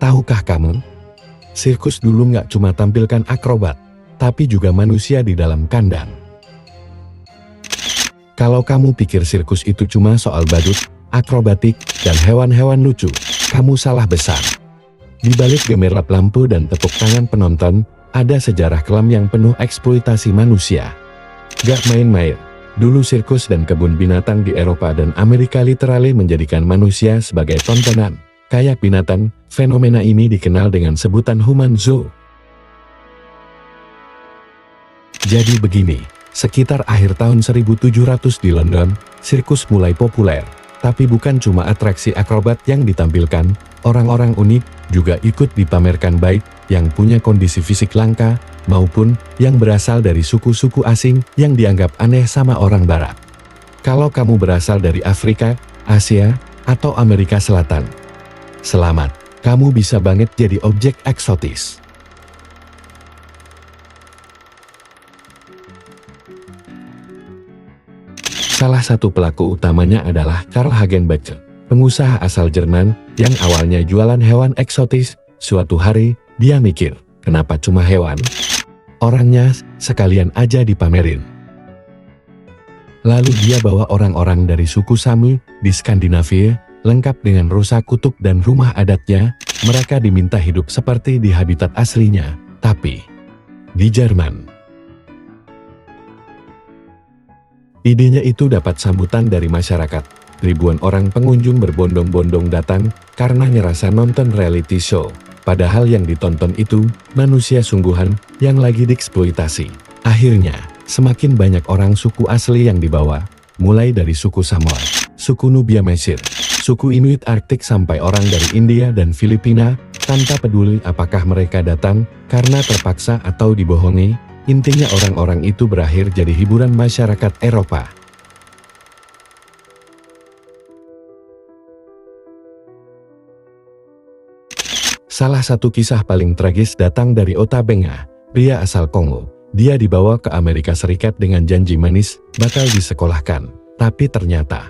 Tahukah kamu? Sirkus dulu nggak cuma tampilkan akrobat, tapi juga manusia di dalam kandang. Kalau kamu pikir sirkus itu cuma soal badut, akrobatik, dan hewan-hewan lucu, kamu salah besar. Di balik gemerlap lampu dan tepuk tangan penonton, ada sejarah kelam yang penuh eksploitasi manusia. Gak main-main, dulu sirkus dan kebun binatang di Eropa dan Amerika literally menjadikan manusia sebagai tontonan. Kayak binatang, fenomena ini dikenal dengan sebutan human zoo. Jadi begini, sekitar akhir tahun 1700 di London, sirkus mulai populer. Tapi bukan cuma atraksi akrobat yang ditampilkan, orang-orang unik juga ikut dipamerkan, baik yang punya kondisi fisik langka, maupun yang berasal dari suku-suku asing yang dianggap aneh sama orang barat. Kalau kamu berasal dari Afrika, Asia, atau Amerika Selatan, selamat, kamu bisa banget jadi objek eksotis. Salah satu pelaku utamanya adalah Karl Hagenbeck, pengusaha asal Jerman yang awalnya jualan hewan eksotis. Suatu hari, dia mikir, kenapa cuma hewan? Orangnya sekalian aja dipamerin. Lalu dia bawa orang-orang dari suku Sami di Skandinavia, lengkap dengan rusa kutub dan rumah adatnya. Mereka diminta hidup seperti di habitat aslinya, tapi di Jerman. Idenya itu dapat sambutan dari masyarakat. Ribuan orang pengunjung berbondong-bondong datang karena ngerasa nonton reality show. Padahal yang ditonton itu manusia sungguhan yang lagi dieksploitasi. Akhirnya, semakin banyak orang suku asli yang dibawa, mulai dari suku Samoa, suku Nubia Mesir, suku Inuit Arktik sampai orang dari India dan Filipina, tanpa peduli apakah mereka datang karena terpaksa atau dibohongi. Intinya orang-orang itu berakhir jadi hiburan masyarakat Eropa. Salah satu kisah paling tragis datang dari Ota Benga, pria asal Kongo. Dia dibawa ke Amerika Serikat dengan janji manis bakal disekolahkan. Tapi ternyata,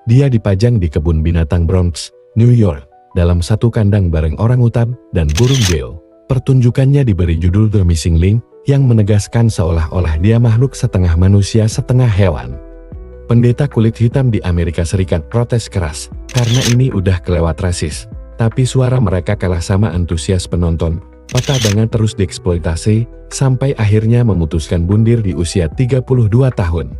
dia dipajang di kebun binatang Bronx, New York, dalam satu kandang bareng orangutan dan burung beo. Pertunjukannya diberi judul The Missing Link, yang menegaskan seolah-olah dia makhluk setengah manusia setengah hewan. Pendeta kulit hitam di Amerika Serikat protes keras, karena ini udah kelewat rasis. Tapi suara mereka kalah sama antusias penonton. Ota Benga terus dieksploitasi, sampai akhirnya memutuskan bundir di usia 32 tahun.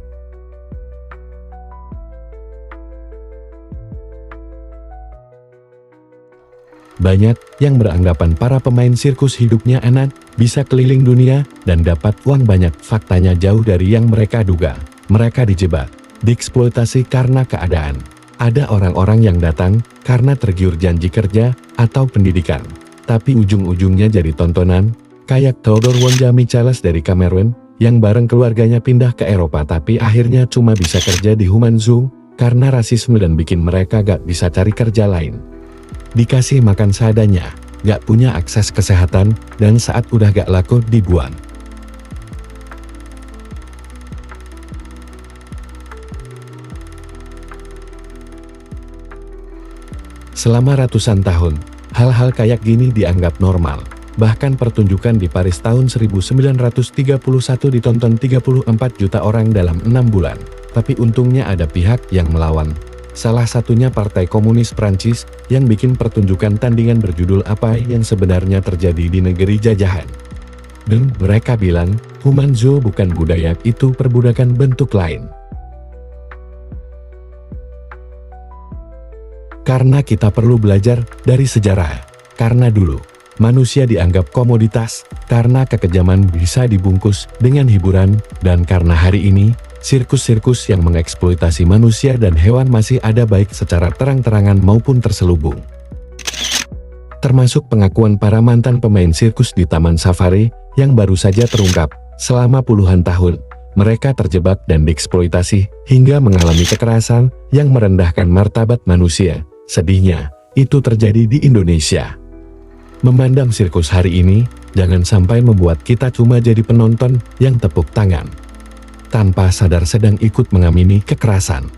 Banyak yang beranggapan para pemain sirkus hidupnya enak, bisa keliling dunia, dan dapat uang banyak. Faktanya jauh dari yang mereka duga. Mereka dijebak, dieksploitasi karena keadaan. Ada orang-orang yang datang karena tergiur janji kerja atau pendidikan, tapi ujung-ujungnya jadi tontonan. Kayak Theodore Wonjami Charles dari Kamerun, yang bareng keluarganya pindah ke Eropa tapi akhirnya cuma bisa kerja di human zoo, karena rasisme dan bikin mereka gak bisa cari kerja lain. Dikasih makan seadanya, gak punya akses kesehatan, dan saat udah gak laku dibuang. Selama ratusan tahun, hal-hal kayak gini dianggap normal. Bahkan pertunjukan di Paris tahun 1931 ditonton 34 juta orang dalam 6 bulan. Tapi untungnya ada pihak yang melawan. Salah satunya Partai Komunis Prancis yang bikin pertunjukan tandingan berjudul Apa yang Sebenarnya Terjadi di Negeri Jajahan. Dan mereka bilang, human zoo bukan budaya, itu perbudakan bentuk lain. Karena kita perlu belajar dari sejarah. Karena dulu, manusia dianggap komoditas, karena kekejaman bisa dibungkus dengan hiburan, dan karena hari ini, sirkus-sirkus yang mengeksploitasi manusia dan hewan masih ada baik secara terang-terangan maupun terselubung. Termasuk pengakuan para mantan pemain sirkus di Taman Safari yang baru saja terungkap. Selama puluhan tahun, mereka terjebak dan dieksploitasi hingga mengalami kekerasan yang merendahkan martabat manusia. Sedihnya, itu terjadi di Indonesia. Memandang sirkus hari ini, jangan sampai membuat kita cuma jadi penonton yang tepuk tangan, tanpa sadar sedang ikut mengamini kekerasan.